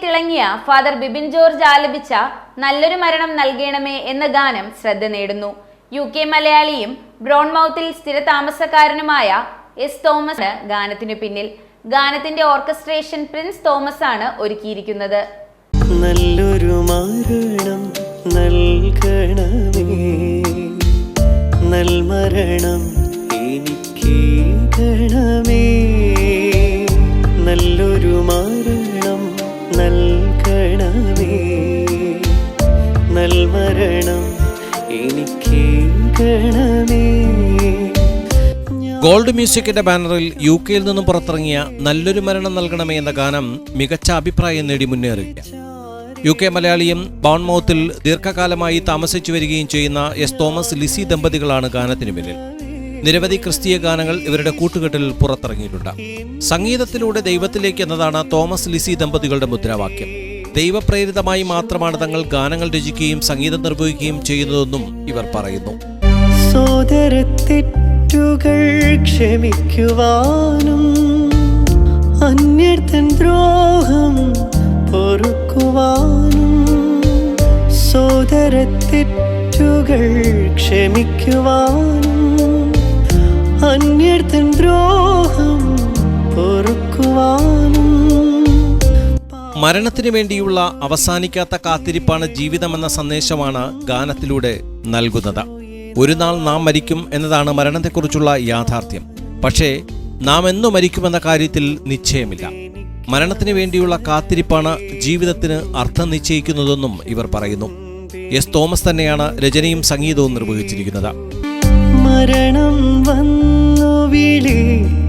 തിളങ്ങിയ father Bibin George ആലപിച്ച നല്ലൊരു മരണം നൽകണമേ എന്ന ഗാനം ശ്രദ്ധ നേടുന്നു. UK മലയാളിയും ബ്രോൺമൗത്തിൽ സ്ഥിരതാമസക്കാരനുമായ എസ് തോമസ് ഗാനത്തിനു പിന്നിൽ. ഗാനത്തിന്റെ ഓർക്കസ്ട്രേഷൻ പ്രിൻസ് തോമസ് ആണ് ഒരുക്കിയിരിക്കുന്നത്. നല്ലൊരു മരണം നൽകണമേ, നൽമരണം എനിക്കേകണമേ, നല്ലൊരു മരണം നൽകണമേ, നൽമരണം എനിക്കേകണമേ. ഗോൾഡ് മ്യൂസിക്കിന്റെ ബാനറിൽ UK നിന്നും പുറത്തിറങ്ങിയ നല്ലൊരു മരണം നൽകണമേ എന്ന ഗാനം മികച്ച അഭിപ്രായം നേടി മുന്നേറുക. UK മലയാളിയും ബോൺമൗത്തിൽ ദീർഘകാലമായി താമസിച്ചു വരികയും ചെയ്യുന്ന എസ് തോമസ് ലിസി ദമ്പതികളാണ് ഗാനത്തിന് പിന്നിൽ. നിരവധി ക്രിസ്തീയ ഗാനങ്ങൾ ഇവരുടെ കൂട്ടുകെട്ടിൽ പുറത്തിറങ്ങിയിട്ടുണ്ട്. സംഗീതത്തിലൂടെ ദൈവത്തിലേക്ക് എന്നതാണ് തോമസ് ലിസി ദമ്പതികളുടെ മുദ്രാവാക്യം. ദൈവപ്രേരിതമായി മാത്രമാണ് തങ്ങൾ ഗാനങ്ങൾ രചിക്കുകയും സംഗീതം നിർവഹിക്കുകയും ചെയ്യുന്നതെന്നും ഇവർ പറയുന്നു. സോദരത്തെറ്റുകൾ ക്ഷമിക്കുവാനും അന്യർത്തൻ ദ്രോഹം പൊറുക്കുവാനും, സോദരത്തെറ്റുകൾ ക്ഷമിക്കുവാനും അന്യർത്തൻ ദ്രോഹം പൊറുക്കുവാനും. മരണത്തിനു വേണ്ടിയുള്ള അവസാനിക്കാത്ത കാത്തിരിപ്പാണ് ജീവിതമെന്ന സന്ദേശമാണ് ഗാനത്തിലൂടെ നൽകുന്നത്. ഒരു നാൾ നാം മരിക്കും എന്നതാണ് മരണത്തെക്കുറിച്ചുള്ള യാഥാർത്ഥ്യം. പക്ഷേ നാം എന്നു മരിക്കുമെന്ന കാര്യത്തിൽ നിശ്ചയമില്ല. മരണത്തിനു വേണ്ടിയുള്ള കാത്തിരിപ്പാണ് ജീവിതത്തിന് അർത്ഥം നിശ്ചയിക്കുന്നതെന്നും ഇവർ പറയുന്നു. എസ് തോമസ് തന്നെയാണ് രചനയും സംഗീതവും നിർവഹിച്ചിരിക്കുന്നത്. മരണം വന്നു വിളിക്കുമ്പോൾ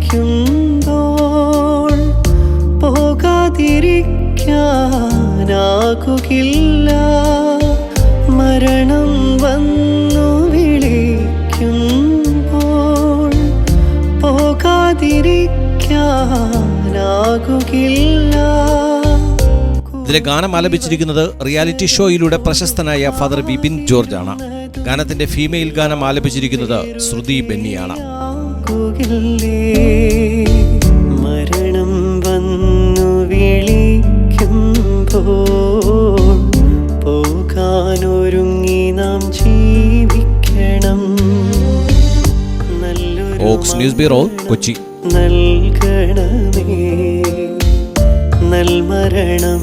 പോകാതിരിക്കാനാകുകില്ല, മരണം വന്നു വിളിക്കുമ്പോൾ പോകാതിരിക്കാനാകുകില്ല. ഇതിലെ ഗാനം ആലപിച്ചിരിക്കുന്നത് റിയാലിറ്റി ഷോയിലൂടെ പ്രശസ്തനായ ഫാദർ ബിബിൻ ജോർജ് ആണ്. ഗാനത്തിന്റെ ഫീമെയിൽ ഗാനം ആലപിച്ചിരിക്കുന്നത് ശ്രുതി ബെന്നിയാണ്. മരണം വന്നു വിളിക്കുമ്പോൾ പോകാനൊരുങ്ങി നാം ജീവിക്കണം. ഓക്സ് ന്യൂസ് ബ്യൂറോ, കൊച്ചി. നൽകണമേ നൽമരണം